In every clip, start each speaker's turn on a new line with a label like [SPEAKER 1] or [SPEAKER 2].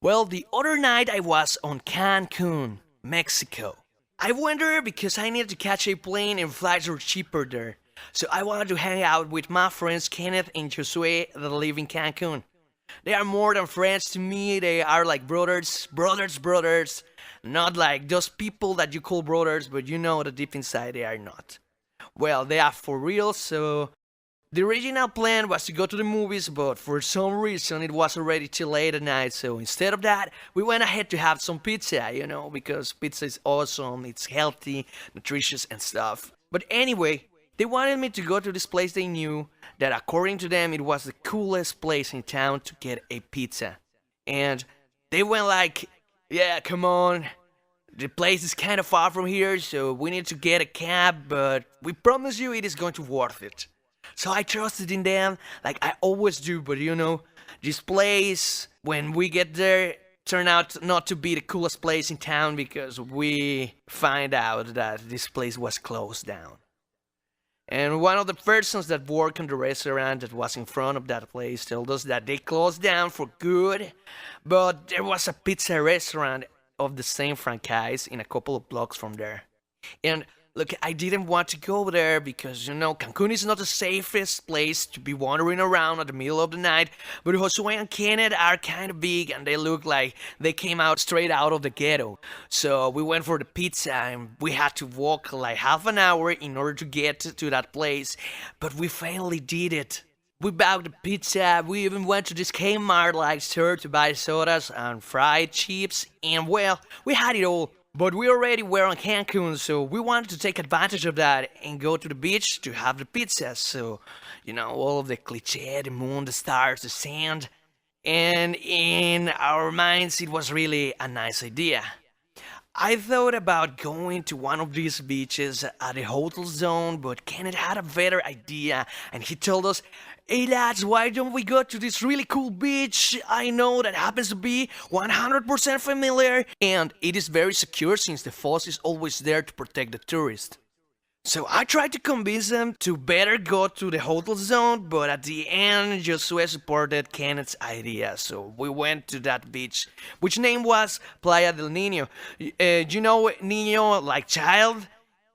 [SPEAKER 1] Well, the other night I was on Cancun, Mexico. I went there because I needed to catch a plane and flights are cheaper there. So I wanted to hang out with my friends Kenneth and Josue that live in Cancun. They are more than friends to me, they are like brothers. Not like those people that you call brothers, but you know that deep inside they are not. Well, they are for real, so the original plan was to go to the movies, but for some reason it was already too late at night, so instead of that, we went ahead to have some pizza, because pizza is awesome, it's healthy, nutritious, and stuff. But anyway, they wanted me to go to this place they knew that according to them it was the coolest place in town to get a pizza. And they went like, yeah, come on, the place is kind of far from here, so we need to get a cab, but we promise you it is going to worth it. So I trusted in them, like I always do, but this place, when we get there, turned out not to be the coolest place in town because we find out that this place was closed down. And one of the persons that worked in the restaurant that was in front of that place told us that they closed down for good, but there was a pizza restaurant of the same franchise in a couple of blocks from there. And look, I didn't want to go there because, Cancun is not the safest place to be wandering around at the middle of the night. But Josue and Kenneth are kind of big and they look like they came out straight out of the ghetto. So we went for the pizza and we had to walk like half an hour in order to get to that place. But we finally did it. We bought the pizza, we even went to this Kmart like store to buy sodas and fried chips. And well, we had it all. But we already were on Cancun, so we wanted to take advantage of that and go to the beach to have the pizza. So, all of the cliché, the moon, the stars, the sand. And in our minds, it was really a nice idea. I thought about going to one of these beaches at the hotel zone, but Kenneth had a better idea, and he told us, "Hey lads, why don't we go to this really cool beach I know that happens to be 100% familiar, and it is very secure since the force is always there to protect the tourist." So I tried to convince them to better go to the hotel zone, but at the end, Josue supported Kenneth's idea. So we went to that beach, which name was Playa del Niño. Niño like child?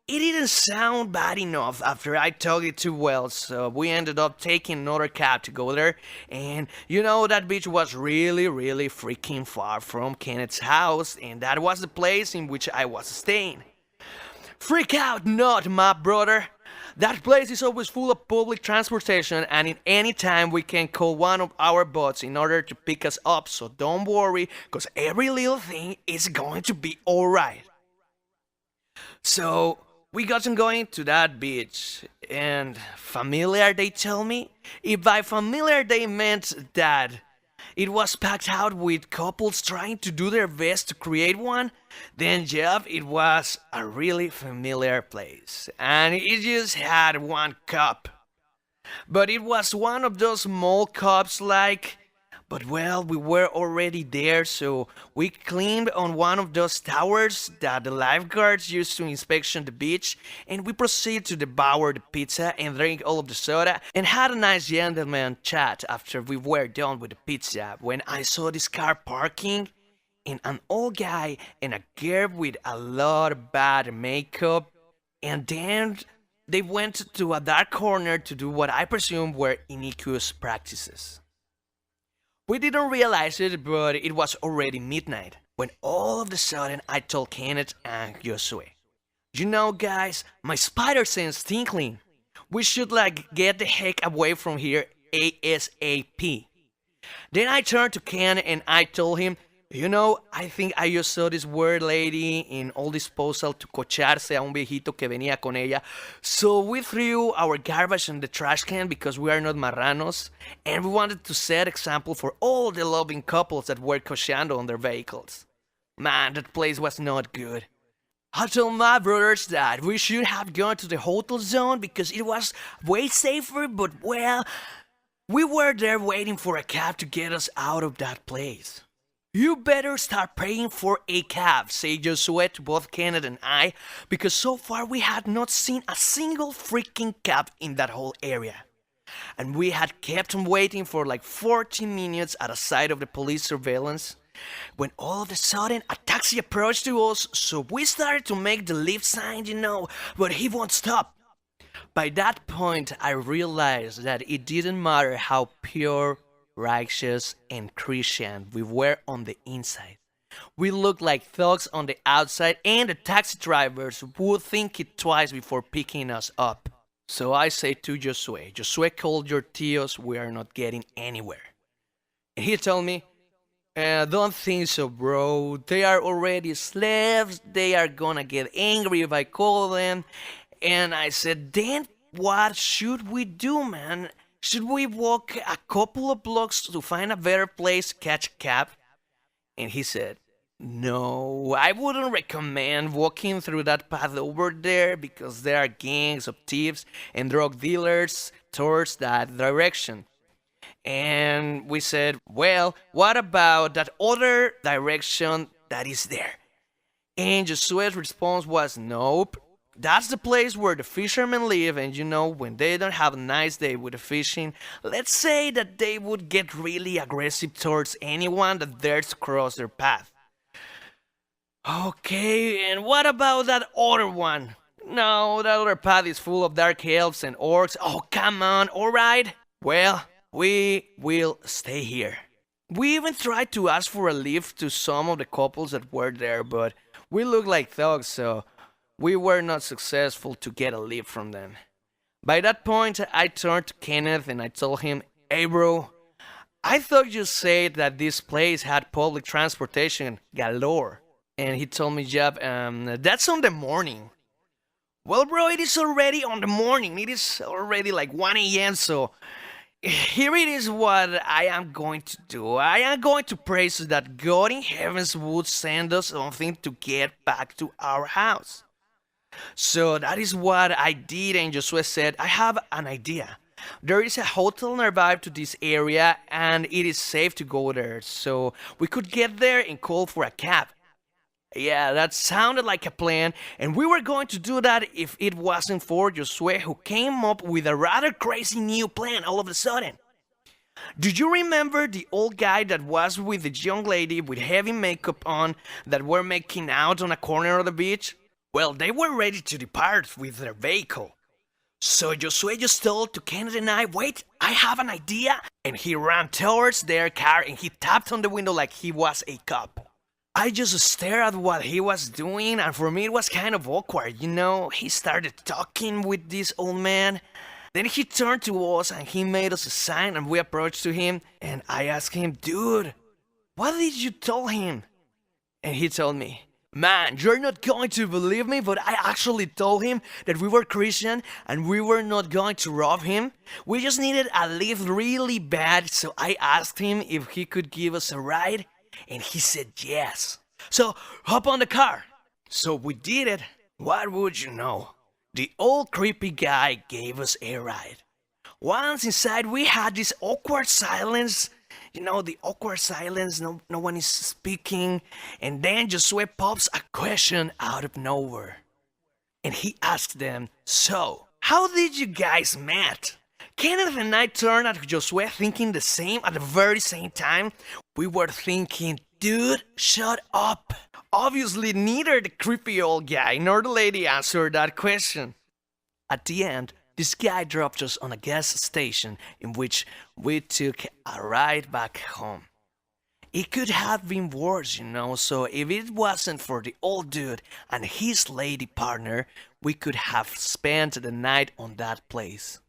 [SPEAKER 1] It didn't sound bad enough after I told it too well, so we ended up taking another cab to go there. And that beach was really, really freaking far from Kenneth's house, and that was the place in which I was staying. Freak out not, my brother. That place is always full of public transportation, and in any time we can call one of our boats in order to pick us up, so don't worry, cause every little thing is going to be alright. So we got on going to that beach, and familiar they tell me? If by familiar they meant that it was packed out with couples trying to do their best to create one, then Jeff, it was a really familiar place, and it just had one cup. But it was one of those small cups but well, we were already there, so we climbed on one of those towers that the lifeguards use to inspection the beach, and we proceeded to devour the pizza and drink all of the soda, and had a nice gentleman chat after we were done with the pizza, when I saw this car parking, and an old guy and a girl with a lot of bad makeup, and then they went to a dark corner to do what I presume were iniquitous practices. We didn't realize it, but it was already midnight when all of a sudden I told Kenneth and Josue, guys, my spider sense tinkling. We should get the heck away from here ASAP. Then I turned to Ken and I told him, I think I just saw this weird lady in all disposal to cocharse a un viejito que venía con ella. So we threw our garbage in the trash can because we are not marranos, and we wanted to set example for all the loving couples that were cocheando on their vehicles. Man, that place was not good. I told my brothers that we should have gone to the hotel zone because it was way safer, but well, we were there waiting for a cab to get us out of that place. You better start praying for a cab, said Josue to both Kenneth and I, because so far we had not seen a single freaking cab in that whole area. and we had kept on waiting for like 40 minutes at a side of the police surveillance when all of a sudden a taxi approached to us, so we started to make the leave sign, but he won't stop. By that point, I realized that it didn't matter how pure, righteous, and Christian we were on the inside. We looked like thugs on the outside, and the taxi drivers would think it twice before picking us up. So I say to Josue, call your tios, we are not getting anywhere. And he told me, don't think so, bro. They are already slaves. They are gonna get angry if I call them. And I said, then what should we do, man? Should we walk a couple of blocks to find a better place to catch a cab? And he said, no, I wouldn't recommend walking through that path over there because there are gangs of thieves and drug dealers towards that direction. And we said, well, what about that other direction that is there? And Josue's response was, nope. That's the place where the fishermen live, and when they don't have a nice day with the fishing, let's say that they would get really aggressive towards anyone that dares to cross their path. Okay, and what about that other one? No, that other path is full of dark elves and orcs. Oh, come on, alright. Well, we will stay here. We even tried to ask for a lift to some of the couples that were there, but we looked like thugs, so we were not successful to get a lift from them. By that point, I turned to Kenneth and I told him, hey bro, I thought you said that this place had public transportation galore. And he told me, Jab, that's on the morning. Well, bro, it is already on the morning. It is already like 1 a.m., so here it is what I am going to do. I am going to pray so that God in heavens would send us something to get back to our house. So that is what I did, and Joshua said, I have an idea. There is a hotel nearby to this area, and it is safe to go there, so we could get there and call for a cab. Yeah, that sounded like a plan, and we were going to do that if it wasn't for Josue, who came up with a rather crazy new plan all of a sudden. Do you remember the old guy that was with the young lady with heavy makeup on that were making out on a corner of the beach? Well, they were ready to depart with their vehicle. So Josue just told to Kenneth and I, wait, I have an idea, and he ran towards their car and he tapped on the window like he was a cop. I just stared at what he was doing, and for me it was kind of awkward, He started talking with this old man. Then he turned to us and he made us a sign, and we approached to him, and I asked him, dude, what did you tell him? And he told me, man, you're not going to believe me, but I actually told him that we were Christian and we were not going to rob him. We just needed a lift really bad, so I asked him if he could give us a ride. And he said yes. So hop on the car. So we did it. What would you know? The old creepy guy gave us a ride. Once inside, we had this awkward silence. The awkward silence, no one is speaking. And then Josue pops a question out of nowhere. And he asked them, so, how did you guys meet? Kenneth and I turned at Josue thinking the same at the very same time. We were thinking, dude, shut up. Obviously, neither the creepy old guy nor the lady answered that question. At the end, this guy dropped us on a gas station in which we took a ride back home. It could have been worse, so if it wasn't for the old dude and his lady partner, we could have spent the night on that place.